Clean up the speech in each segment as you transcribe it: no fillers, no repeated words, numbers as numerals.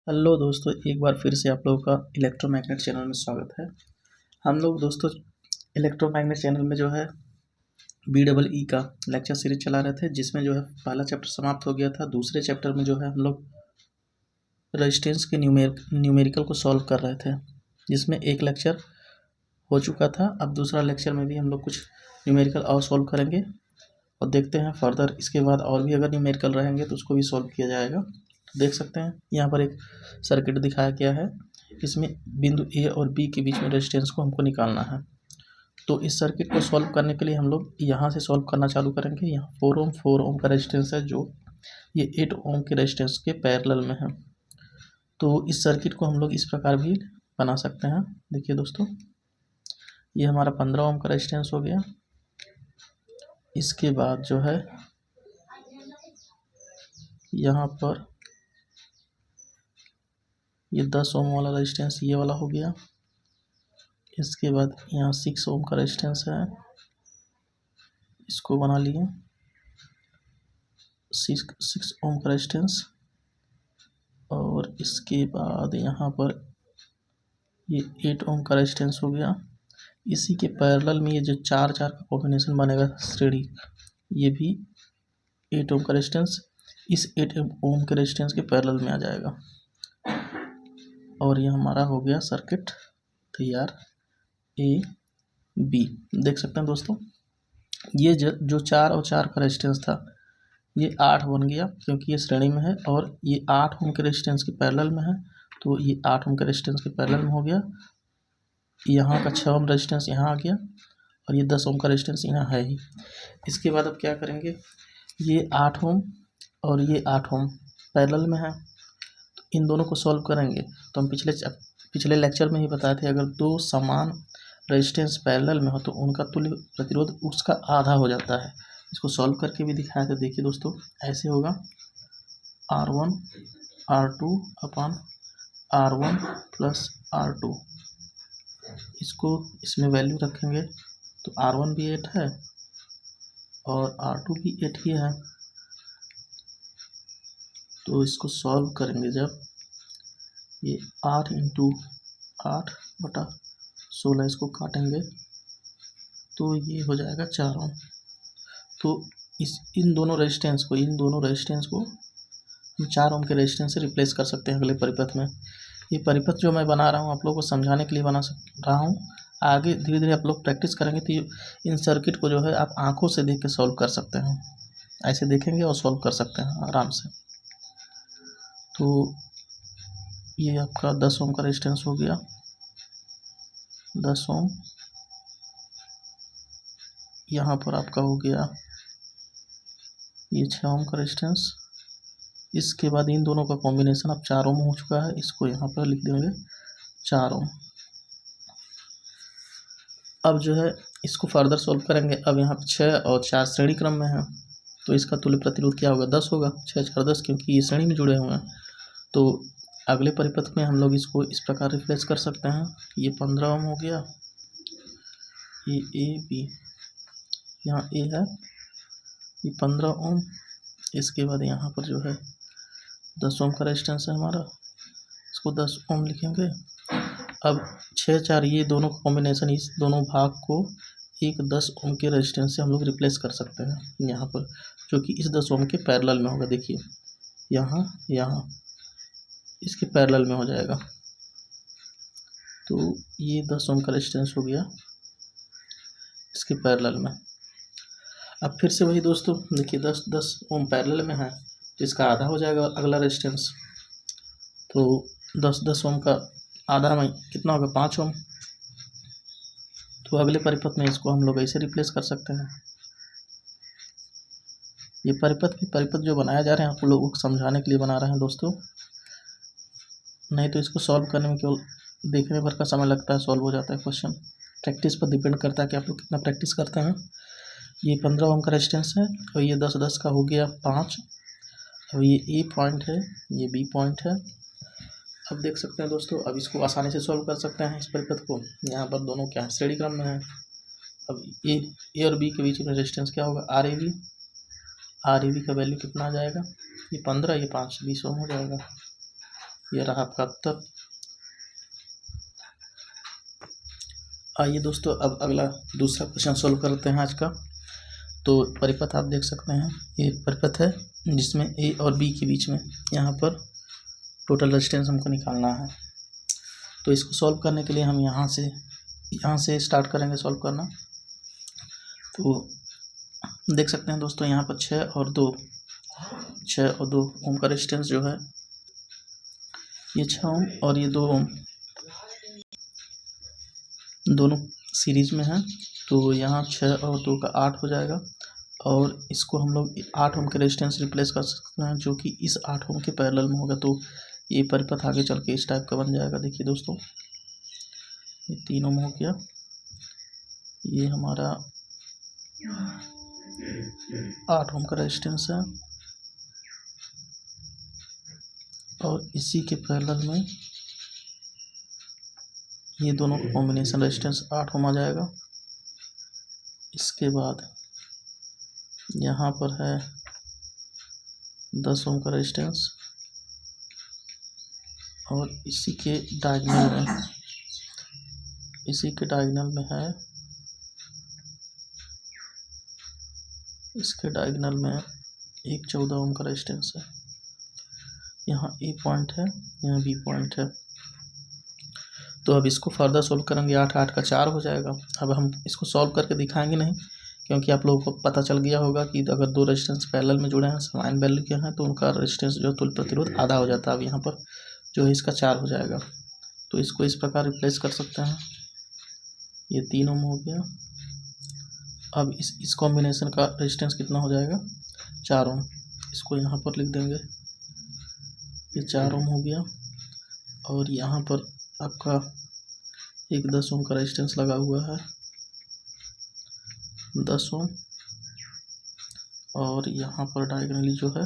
Hello दोस्तों, एक बार फिर से आप लोगों का इलेक्ट्रोमैग्नेट चैनल में स्वागत है। हम लोग दोस्तों इलेक्ट्रोमैग्नेट चैनल में जो है BEE का लेक्चर सीरीज चला रहे थे, जिसमें जो है पहला चैप्टर समाप्त हो गया था। दूसरे चैप्टर में जो है हम लोग रेजिस्टेंस के न्यूमेरिकल को सॉल्व कर रहे थे, जिसमें एक लेक्चर हो चुका था। अब दूसरा लेक्चर में भी हम लोग कुछ न्यूमेरिकल और सॉल्व करेंगे और देखते हैं फर्दर इसके बाद और भी अगर न्यूमेरिकल रहेंगे तो उसको भी सॉल्व किया जाएगा। देख सकते हैं यहाँ पर एक सर्किट दिखाया गया है। इसमें बिंदु ए और बी के बीच में रेजिस्टेंस को हमको निकालना है। तो इस सर्किट को सॉल्व करने के लिए हम लोग यहाँ से सॉल्व करना चालू करेंगे। यहाँ 4 ओम का रेजिस्टेंस है, जो ये 8 ओम के रेजिस्टेंस के पैरेलल में है। तो इस सर्किट को हम लोग इस प्रकार भी बना सकते हैं। देखिए दोस्तों, ये हमारा 15 ओम का रेजिस्टेंस हो गया। इसके बाद जो है यहाँ पर ये 10 ओम वाला रेजिस्टेंस ये वाला हो गया। इसके बाद यहाँ 6 ओम का रेजिस्टेंस है, इसको बना लिए 6 ओम का रेजिस्टेंस। और इसके बाद यहाँ पर ये 8 ओम का रेजिस्टेंस हो गया। इसी के पैरेलल में ये जो 4 का कॉम्बिनेशन बनेगा श्रेणी, ये भी 8 ओम का रेजिस्टेंस इस 8 ओम के रेजिस्टेंस के पैरेलल में आ जाएगा। और ये हमारा हो गया सर्किट तैयार ए बी। देख सकते हैं दोस्तों, ये जो 4 और 4 का रेजिस्टेंस था ये 8 बन गया, क्योंकि ये श्रेणी में है और ये 8 ओम के रेजिस्टेंस के पैरेलल में है। तो ये 8 ओम के रेजिस्टेंस के पैरेलल में हो गया। यहाँ का 6 ओम रेजिस्टेंस यहाँ आ गया और ये 10 ओम का रेजिस्टेंस यहाँ है ही। इसके बाद अब क्या करेंगे, ये 8 ओम और ये 8 ओम पैरेलल में है, तो इन दोनों को सॉल्व करेंगे। तो हम पिछले लेक्चर में ही बताए थे, अगर दो समान रेजिस्टेंस पैरेलल में हो तो उनका तुल्य प्रतिरोध उसका आधा हो जाता है। इसको सॉल्व करके भी दिखाया था। देखिए दोस्तों, ऐसे होगा R1 R2 अपन R1 प्लस R2। इसमें वैल्यू रखेंगे तो R1 भी 8 है और R2 भी 8 ही है। तो इसको सॉल्व करेंगे जब, ये 8 इंटू 8/16 इसको काटेंगे तो ये हो जाएगा 4 ओम। तो इन दोनों रेजिस्टेंस को हम 4 ओम के रेजिस्टेंस से रिप्लेस कर सकते हैं अगले परिपथ में। ये परिपथ जो मैं बना रहा हूँ आप लोगों को समझाने के लिए बना रहा हूँ। आगे धीरे धीरे आप लोग प्रैक्टिस करेंगे तो इन सर्किट को जो है आप आंखों से देख के सॉल्व कर सकते हैं। ऐसे देखेंगे और सॉल्व कर सकते हैं आराम से। तो ये आपका 10 ओम का रेजिस्टेंस हो गया, 10 ओम। यहाँ पर आपका हो गया ये 6 ओम का रेजिस्टेंस। इसके बाद इन दोनों का कॉम्बिनेशन अब 4 ओम हो चुका है, इसको यहाँ पर लिख देंगे 4 ओम। अब जो है इसको फर्दर सॉल्व करेंगे। अब यहाँ पर 6 और 4 श्रेणी क्रम में है, तो इसका तुल्य प्रतिरोध क्या होगा, 10 होगा। 6 4 10, क्योंकि ये श्रेणी में जुड़े हुए हैं। तो अगले परिपथ में हम लोग इसको इस प्रकार रिप्लेस कर सकते हैं। ये 15 ओम हो गया, ये ए बी, यहाँ ए है, ये 15 ओम। इसके बाद यहाँ पर जो है 10 ओम का रेजिस्टेंस है हमारा, इसको 10 ओम लिखेंगे। अब 6 4 ये दोनों का कॉम्बिनेशन, इस दोनों भाग को एक 10 ओम के रेजिस्टेंस से हम लोग रिप्लेस कर सकते हैं यहाँ पर, जो कि इस 10 ओम के पैरेलल में होगा। देखिए यहाँ इसके पैरेलल में हो जाएगा। तो ये 10 ओम का रेजिस्टेंस हो गया इसके पैरेलल में। अब फिर से वही दोस्तों, देखिए 10 ओम पैरेलल में है तो इसका आधा हो जाएगा अगला रेजिस्टेंस। तो 10 ओम का आधा में कितना होगा, 5 ओम। तो अगले परिपथ में इसको हम लोग ऐसे रिप्लेस कर सकते हैं। ये परिपथ जो बनाया जा रहे हैं आप लोगों को समझाने के लिए बना रहे हैं दोस्तों, नहीं तो इसको सॉल्व करने में केवल देखने भर का समय लगता है, सॉल्व हो जाता है क्वेश्चन। प्रैक्टिस पर डिपेंड करता है कि आप लोग कितना प्रैक्टिस करते हैं। ये 15 ओम का रेजिस्टेंस है और ये 10 का हो गया 5। अब ये ए पॉइंट है, ये बी पॉइंट है। अब देख सकते हैं दोस्तों, अब इसको आसानी से सॉल्व कर सकते हैं इस परिपथ को। यहाँ पर दोनों क्या है, श्रेणी क्रम में है। अब ए और बी के बीच में रेजिस्टेंस क्या होगा, आर ए बी का वैल्यू कितना आ जाएगा, ये 15, ये 5, 20 ओम हो जाएगा। ये रहा आपका उत्तर। आइए दोस्तों, अब अगला दूसरा क्वेश्चन सोल्व करते हैं आज का। तो परिपथ आप देख सकते हैं, ये परिपथ है जिसमें ए और बी के बीच में यहाँ पर टोटल रेजिस्टेंस हमको निकालना है। तो इसको सॉल्व करने के लिए हम यहाँ से स्टार्ट करेंगे सॉल्व करना। तो देख सकते हैं दोस्तों, यहाँ पर 6 और 2 ओम का रेजिस्टेंस जो है, ये 6 ओम और ये 2 ओम दोनों सीरीज में है। तो यहाँ 6 और 2 का 8 हो जाएगा, और इसको हम लोग 8 ओम के रेजिस्टेंस रिप्लेस कर सकते हैं जो कि इस 8 ओम के पैरेलल में होगा। तो ये परिपथ आगे चल के इस टाइप का बन जाएगा। देखिए दोस्तों, ये 3 ओम हो गया, ये हमारा 8 ओम का रेजिस्टेंस है, और इसी के पैरेलल में ये दोनों का कॉम्बिनेशन रेजिस्टेंस 8 ओम आ जाएगा। इसके बाद यहाँ पर है 10 ओम का रेजिस्टेंस, और इसी के डायगोनल में है, इसके डायगोनल में एक 14 ओम का रेजिस्टेंस है। यहाँ ए पॉइंट है, यहाँ बी पॉइंट है। तो अब इसको फर्दर सोल्व करेंगे, 8 8 का 4 हो जाएगा। अब हम इसको सॉल्व करके दिखाएंगे नहीं, क्योंकि आप लोगों को पता चल गया होगा कि अगर 2 रेजिस्टेंस पैरेलल में जुड़े हैं, समान वैल्यू के हैं, तो उनका रेजिस्टेंस जो तुल्य प्रतिरोध आधा हो जाता है। अब यहाँ पर जो है इसका 4 हो जाएगा। तो इसको इस प्रकार रिप्लेस कर सकते हैं। ये 3 ओम हो गया। अब इस कॉम्बिनेशन का रेजिस्टेंस कितना हो जाएगा, 4 ओम। इसको यहाँ पर लिख देंगे, ये 4 ओम हो गया। और यहाँ पर आपका एक 10 ओम का रेजिस्टेंस लगा हुआ है, 10 ओम। और यहाँ पर डायगोनली जो है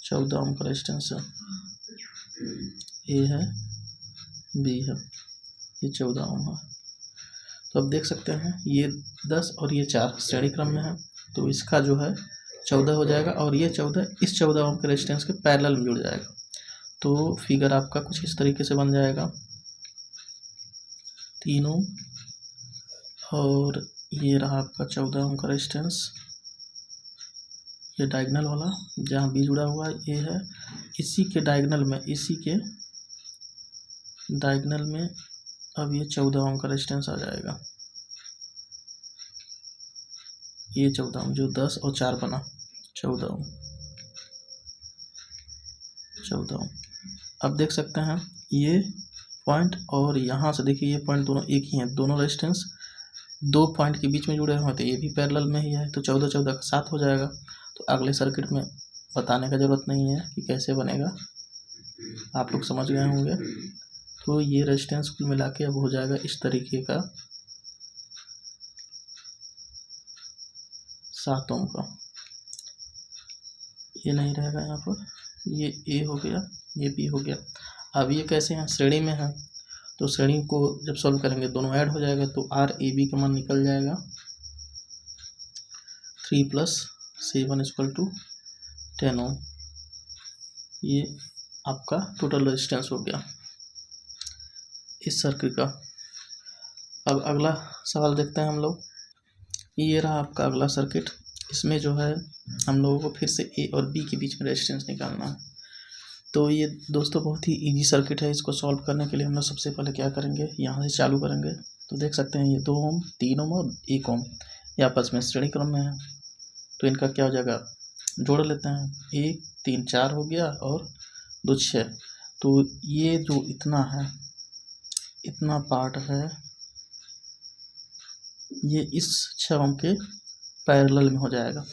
14 ओम का रेजिस्टेंस है, ए है, बी है, ये 14 ओम है। तो अब देख सकते हैं ये 10 और ये 4 श्रेणी क्रम में है, तो इसका जो है 14 हो जाएगा, और ये 14 इस 14 ओम के रेजिस्टेंस के पैरेलल में जुड़ जाएगा। तो फिगर आपका कुछ इस तरीके से बन जाएगा, 3 ओम और ये रहा आपका 14 ओम का रेजिस्टेंस। ये डायगोनल वाला जहाँ बी जुड़ा हुआ है ये है, इसी के डायगोनल में अब ये 14 ओम का रेजिस्टेंस आ जाएगा। ये 14 ओम जो 10 और 4 बना, 14 ओम। अब देख सकते हैं ये पॉइंट और यहाँ से देखिए ये पॉइंट दोनों एक ही हैं, दोनों रेजिस्टेंस 2 पॉइंट के बीच में जुड़े हुए हैं, तो ये भी पैरेलल में ही है। तो 14 14 का 7 हो जाएगा। तो अगले सर्किट में बताने का ज़रूरत नहीं है कि कैसे बनेगा, आप लोग समझ गए होंगे। तो ये रेजिस्टेंस कुल मिला के अब हो जाएगा इस तरीके का, 7 ओम का। ये नहीं रहेगा यहाँ पर, ये ए हो गया, ये बी हो गया। अब ये कैसे हैं, श्रेणी में है, तो श्रेणी को जब सॉल्व करेंगे दोनों ऐड हो जाएगा, तो आर ए बी का मान निकल जाएगा 3 + 7 = 10 ओम। ये आपका टोटल रेजिस्टेंस हो गया इस सर्किट का। अब अगला सवाल देखते हैं हम लोग। ये रहा आपका अगला सर्किट। इसमें जो है हम लोगों को फिर से ए और बी के बीच में रेजिस्टेंस निकालना है। तो ये दोस्तों बहुत ही इजी सर्किट है। इसको सॉल्व करने के लिए हम लोग सबसे पहले क्या करेंगे, यहाँ से चालू करेंगे। तो देख सकते हैं ये 2 ओम, 3 ओम और 1 ओम ये आपस में श्रेणी क्रम में है। तो इनका क्या हो जाएगा, जोड़ लेते हैं। 1 3 4 हो गया और 2 6। तो ये जो इतना पार्ट है, ये इस 6 ओम के पैरेलल में हो जाएगा।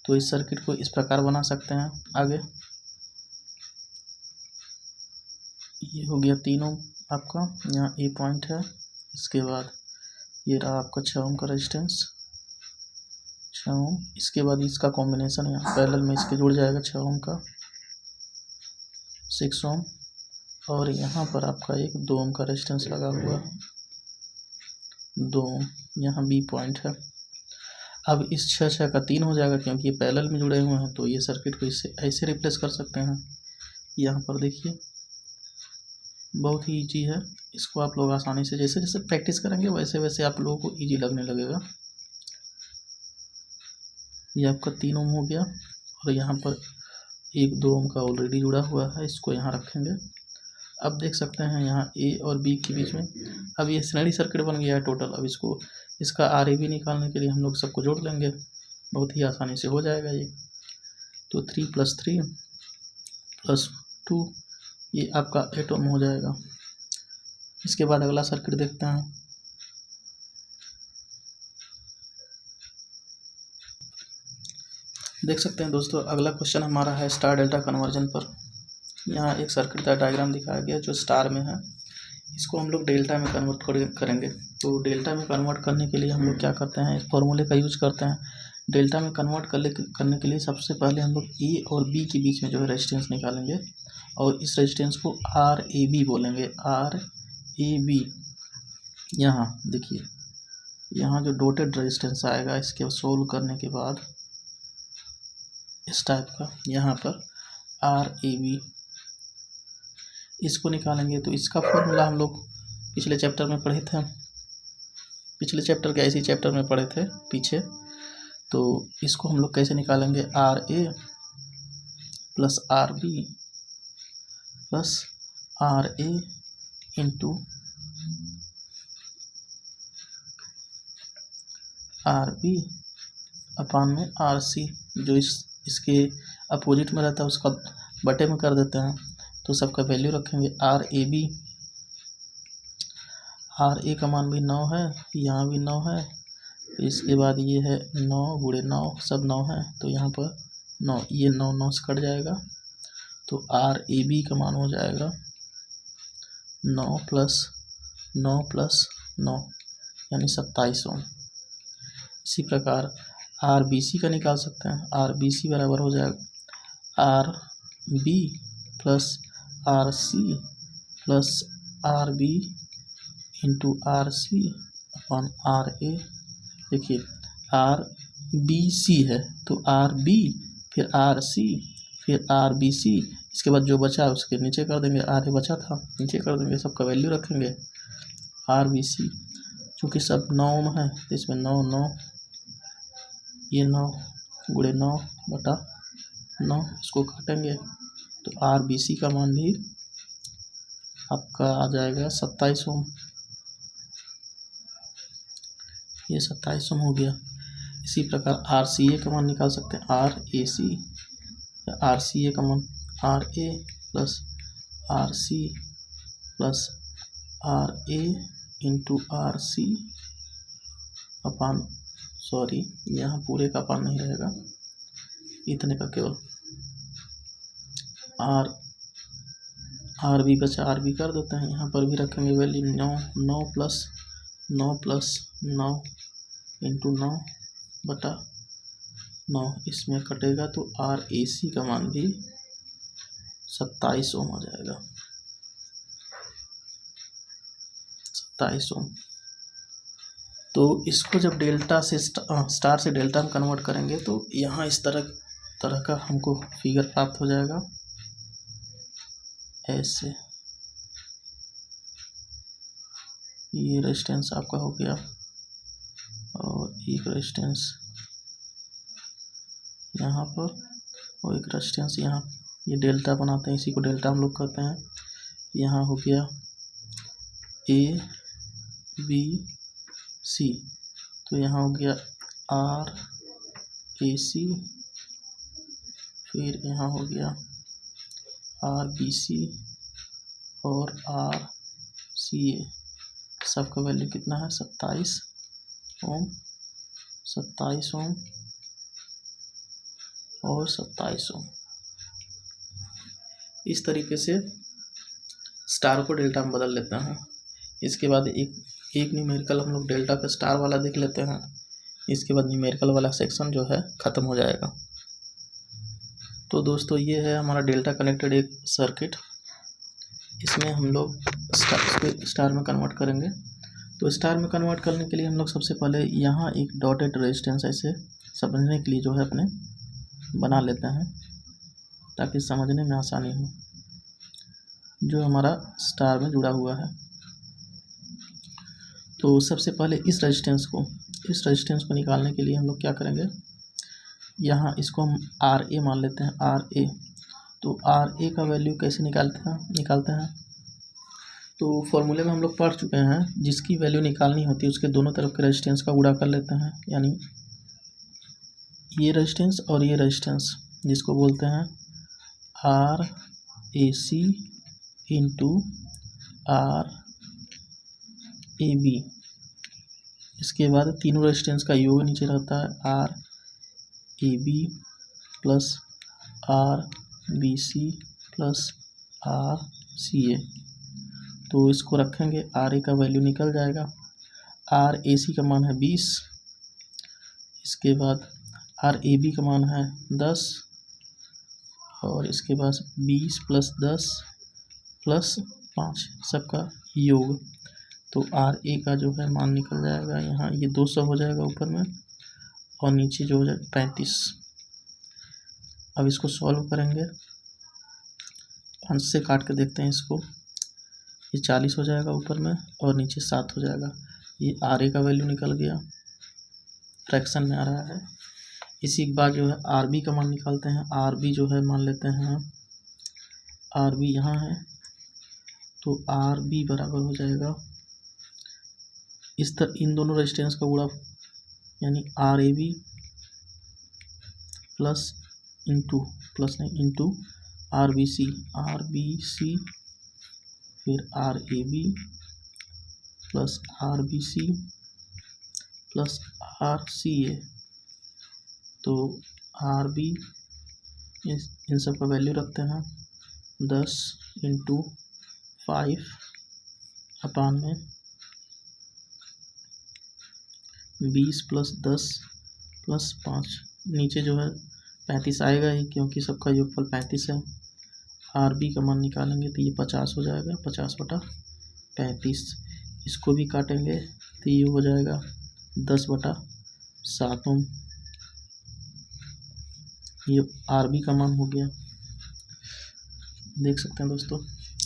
तो इस सर्किट को इस प्रकार बना सकते हैं। आगे ये हो गया 3 ओम आपका, यहाँ ए पॉइंट है। इसके बाद ये रहा आपका 6 ओम का रेजिस्टेंस, 6 ओम। इसके बाद इसका कॉम्बिनेशन यहाँ पैरेलल में इसके जुड़ जाएगा 6 ओम का, 6 ओम। और यहाँ पर आपका एक 2 ओम का रेजिस्टेंस लगा हुआ है, 2 ओम। यहाँ बी पॉइंट है। अब इस 6 का 3 हो जाएगा, क्योंकि ये पैरेलल में जुड़े हुए हैं। तो ये सर्किट को इससे ऐसे रिप्लेस कर सकते हैं, यहाँ पर देखिए बहुत ही ईजी है, इसको आप लोग आसानी से जैसे जैसे प्रैक्टिस करेंगे वैसे वैसे आप लोगों को ईजी लगने लगेगा। ये आपका 3 ओम हो गया और यहाँ पर 1-2 ओम का ऑलरेडी जुड़ा हुआ है, इसको यहाँ रखेंगे। अब देख सकते हैं यहाँ ए और बी के बीच में अब ये श्रेणी सर्किट बन गया है टोटल। अब इसका RAB निकालने के लिए हम लोग सबको जोड़ लेंगे, बहुत ही आसानी से हो जाएगा ये। तो 3 + 3 + 2 ये आपका 8 ओम हो जाएगा। इसके बाद अगला सर्किट देखते हैं। देख सकते हैं दोस्तों, अगला क्वेश्चन हमारा है स्टार डेल्टा कन्वर्जन पर। यहाँ एक सर्किट का डायग्राम दिखाया गया जो स्टार में है, इसको हम लोग डेल्टा में कन्वर्ट करेंगे। तो डेल्टा में कन्वर्ट करने के लिए हम लोग क्या करते हैं, एक फॉर्मूले का यूज करते हैं। डेल्टा में कन्वर्ट करने के लिए सबसे पहले हम लोग ए और बी के बीच में जो है रेजिस्टेंस निकालेंगे और इस रेजिस्टेंस को RAB बोलेंगे। RAB यहाँ देखिए, यहाँ जो डॉटेड रेजिस्टेंस आएगा इसके सोल्व करने के बाद इस टाइप का यहाँ पर RAB इसको निकालेंगे। तो इसका फॉर्मूला हम लोग पिछले चैप्टर में पढ़े थे, पिछले चैप्टर के इसी चैप्टर में पढ़े थे पीछे। तो इसको हम लोग कैसे निकालेंगे, RA + RB + RA into RB अपान में RC, जो इसके अपोजिट में रहता है उसका बटे में कर देते हैं। तो सबका वैल्यू रखेंगे RAB, RA का मान भी 9 है, यहाँ भी 9 है, इसके बाद ये है 9 × 9 सब 9 है, तो यहाँ पर 9, ये 9 9 से कट जाएगा। तो RAB का मान हो जाएगा 9 + 9 + 9 यानी 27 ओम। इसी प्रकार RBC का निकाल सकते हैं। RBC बराबर हो जाएगा RB + RC + RB into RC अपान RA। देखिए RBC है तो RB फिर RC फिर RBC, इसके बाद जो बचा उसके नीचे कर देंगे, RA बचा था नीचे कर देंगे, सबका वैल्यू रखेंगे RBC। चूँकि सब 9 ओम है तो इसमें 9 9 ये 9 × 9 बटा 9, इसको काटेंगे तो RBC का मान भी आपका आ जाएगा 27 ओम। ये 27 ओम हो गया। इसी प्रकार RCA का मान निकाल सकते हैं, RAC या RCA का मान RA + RC + RA into RC अपान, सॉरी यहाँ पूरे का अपान नहीं रहेगा, इतने का केवल RB बचा, RB कर देते हैं, यहाँ पर भी रखेंगे वैल्यू 9 9 + 9 + 9 इंटू 9 बटा 9, इसमें कटेगा तो RAC का मान भी 27 ओम आ जाएगा, 27 ओम। तो इसको जब डेल्टा से स्टार से डेल्टा में कन्वर्ट करेंगे तो यहाँ इस तरह का हमको फिगर प्राप्त हो जाएगा ऐसे। ये रेजिस्टेंस आपका हो गया और एक रेजिस्टेंस यहाँ पर और एक रेजिस्टेंस यहाँ, ये डेल्टा बनाते हैं, इसी को डेल्टा हम लोग कहते हैं। यहाँ हो गया ABC, तो यहाँ हो गया RAC, फिर यहाँ हो गया RBC और RCA, सबका वैल्यू कितना है 27 ओम, 27 ओम और 27 ओम। इस तरीके से स्टार को डेल्टा में बदल लेते हैं। इसके बाद एक न्यूमेरिकल हम लोग डेल्टा का स्टार वाला देख लेते हैं, इसके बाद न्यूमेरिकल वाला सेक्शन जो है ख़त्म हो जाएगा। तो दोस्तों ये है हमारा डेल्टा कनेक्टेड एक सर्किट, इसमें हम लोग स्टार में कन्वर्ट करेंगे। तो स्टार में कन्वर्ट करने के लिए हम लोग सबसे पहले यहाँ एक डॉटेड रेजिस्टेंस ऐसे समझने के लिए जो है अपने बना लेते हैं ताकि समझने में आसानी हो। जो हमारा स्टार में जुड़ा हुआ है। तो सबसे पहले इस रेजिस्टेंस को निकालने के लिए हम लोग क्या करेंगे, यहाँ इसको हम आर ए मान लेते हैं, आर ए। तो आर ए का वैल्यू कैसे निकालते हैं तो फॉर्मूले में हम लोग पढ़ चुके हैं, जिसकी वैल्यू निकालनी होती है उसके दोनों तरफ के रेजिस्टेंस का गुणा कर लेते हैं, यानी ये रेजिस्टेंस और ये रेजिस्टेंस, जिसको बोलते हैं R A C into R A B. इसके बाद तीनों रेजिस्टेंस का योग नीचे रहता है, R A B plus R B C plus R C A. तो इसको रखेंगे, आर ए का वैल्यू निकल जाएगा, आर ए सी का मान है 20, इसके बाद आर ए बी का मान है 10, और इसके बाद 20 प्लस 10 प्लस 5 सबका योग। तो आर ए का जो है मान निकल जाएगा, यहाँ ये 200 हो जाएगा ऊपर में, और नीचे जो हो जाएगा 35। अब इसको सॉल्व करेंगे, 5 से काट के देखते हैं इसको, ये 40 हो जाएगा ऊपर में और नीचे 7 हो जाएगा। ये आर ए का वैल्यू निकल गया, फ्रैक्शन में आ रहा है। इसी के बाद जो है आर बी का मान निकालते हैं, आर बी जो है मान लेते हैं, आर बी यहाँ है, तो आर बी बराबर हो जाएगा इस तरह इन दोनों रेजिस्टेंस का गुणा, यानी R A B plus into R B C, फिर R A B plus R B C plus R C A. तो आर बी इन सब का वैल्यू रखते हैं 10 इंटू 5 अपान में 20 प्लस 10 प्लस 5, नीचे जो है 35 आएगा ही क्योंकि सबका योगफल 35 है। आर बी का मान निकालेंगे तो ये 50 हो जाएगा, 50/35। इसको भी काटेंगे तो ये हो जाएगा 10/7। ये आर बी का मान हो गया, देख सकते हैं दोस्तों।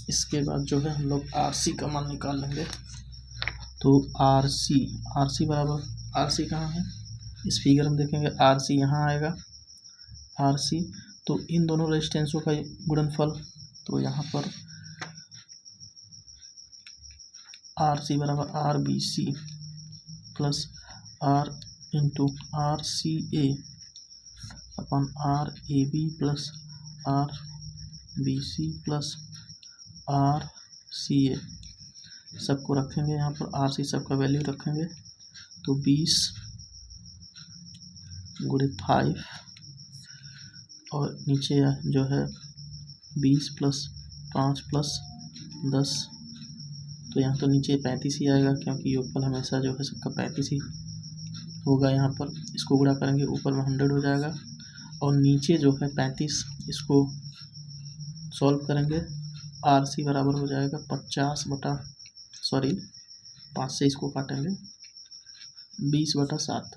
इसके बाद जो है हम लोग आर सी का मान निकाल लेंगे। तो आर सी बराबर, आर सी कहाँ है, इस फिगर में देखेंगे आर सी यहाँ आएगा, आर सी। तो इन दोनों रेजिस्टेंसों का गुणनफल, तो यहाँ पर आर सी बराबर R B C plus R into R C A अपन R A B plus R B C plus R C A सबको रखेंगे यहाँ पर, आर सी सबका वैल्यू रखेंगे। तो 20 × 5 और नीचे जो है 20 प्लस 5 प्लस 10, तो यहाँ तो नीचे 35 ही आएगा क्योंकि योगफल हमेशा जो है सबका 35 ही होगा। यहाँ पर इसको गुणा करेंगे, ऊपर में 100 हो जाएगा और नीचे जो है 35, इसको सॉल्व करेंगे। आर सी बराबर हो जाएगा 5 से इसको काटेंगे 20/7।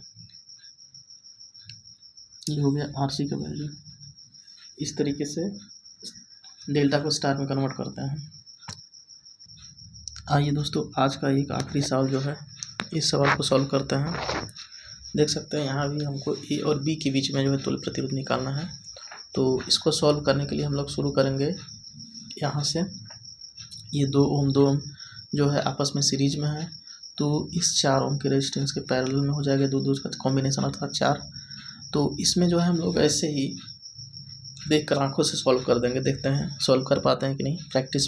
ये हो गया आर सी का वैल्यू। इस तरीके से डेल्टा को स्टार में कन्वर्ट करते हैं। आइए दोस्तों, आज का एक आखिरी सवाल जो है, इस सवाल को सॉल्व करते हैं। देख सकते हैं यहाँ भी हमको ए और बी के बीच में जो है तुल्य प्रतिरोध निकालना है। तो इसको सॉल्व करने के लिए हम लोग शुरू करेंगे यहाँ से। ये 2 ओम जो है आपस में सीरीज में है, तो इस 4 ओम के रेजिस्टेंस के पैरेलल में हो जाएगा, दो का कॉम्बिनेशन अर्थात 4। तो इसमें जो है हम लोग ऐसे ही देख कर आँखों से सॉल्व कर देंगे, देखते हैं सॉल्व कर पाते हैं कि नहीं। प्रैक्टिस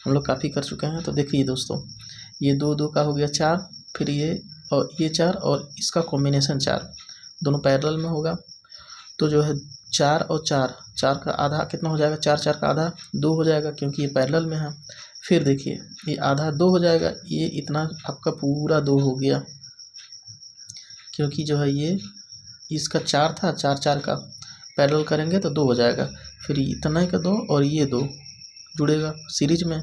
हम लोग काफ़ी कर चुके हैं। तो देखिए दोस्तों, ये 2 का हो गया 4, फिर ये 4 और इसका कॉम्बिनेशन 4, दोनों पैरेलल में होगा। तो जो है 4 और 4 का आधा कितना हो जाएगा, 4 का आधा 2 हो जाएगा क्योंकि ये पैरेलल में है। फिर देखिए ये आधा 2 हो जाएगा, ये इतना आपका पूरा 2 हो गया क्योंकि जो है ये इसका 4 था, 4 का पैरेलल करेंगे तो 2 हो जाएगा। फिर इतना ही का 2 और ये 2 जुड़ेगा सीरीज में,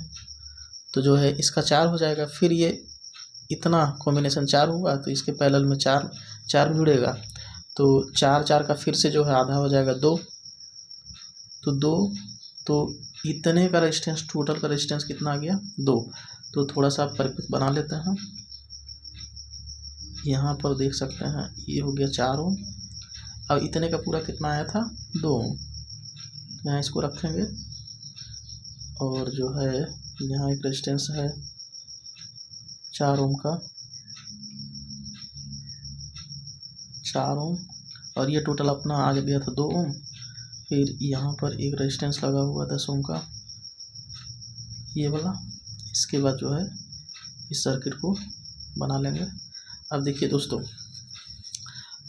तो जो है इसका 4 हो जाएगा। फिर ये इतना कॉम्बिनेशन 4 हुआ तो इसके पैरेलल में 4 जुड़ेगा, तो 4 का फिर से जो है आधा हो जाएगा 2, तो 2 तो इतने का रेजिस्टेंस, टोटल का रेजिस्टेंस कितना आ गया 2। तो थोड़ा सा आप परिपथ बना लेते हैं। यहाँ पर देख सकते हैं ये हो गया 4 ओम। अब इतने का पूरा कितना आया था 2 ओम। यहाँ इसको रखेंगे और जो है यहाँ एक रेजिस्टेंस है 4 ओम का, 4 ओम, और ये टोटल अपना आ गया था 2 ओम। फिर यहाँ पर एक रेजिस्टेंस लगा हुआ 10 ओम का, ये वाला। इसके बाद जो है इस सर्किट को बना लेंगे। अब देखिए दोस्तों,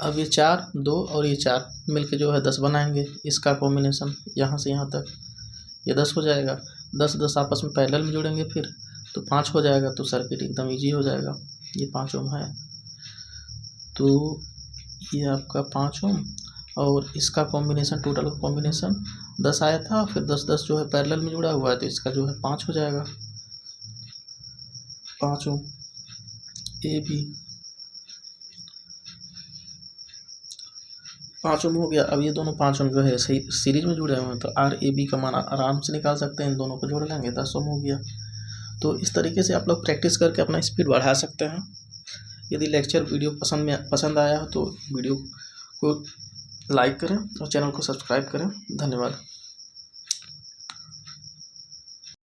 अब ये 4, 2 और ये 4 मिलके जो है 10 बनाएंगे। इसका कॉम्बिनेशन यहाँ से यहाँ तक ये 10 हो जाएगा। 10 10 आपस में पैरेलल में जुड़ेंगे फिर तो 5 हो जाएगा। तो सर्किट एकदम इजी हो जाएगा। ये 5 ओम है, तो ये आपका 5 ओम और इसका कॉम्बिनेशन, टोटल कॉम्बिनेशन 10 आया था। फिर 10 10 जो है पैरेलल में जुड़ा हुआ है, तो इसका जो है 5 हो जाएगा। 5 ओम ए बी, 5 ओम हो गया। अब ये दोनों 5 ओम जो है सही सीरीज में जुड़े हुए हैं, तो आर ए बी का मान आराम से निकाल सकते हैं। इन दोनों को जोड़ लेंगे, 10 ओम हो गया। तो इस तरीके से आप लोग प्रैक्टिस करके अपना स्पीड बढ़ा सकते हैं। यदि लेक्चर वीडियो पसंद आया हो तो वीडियो को लाइक करें और चैनल को सब्सक्राइब करें। धन्यवाद।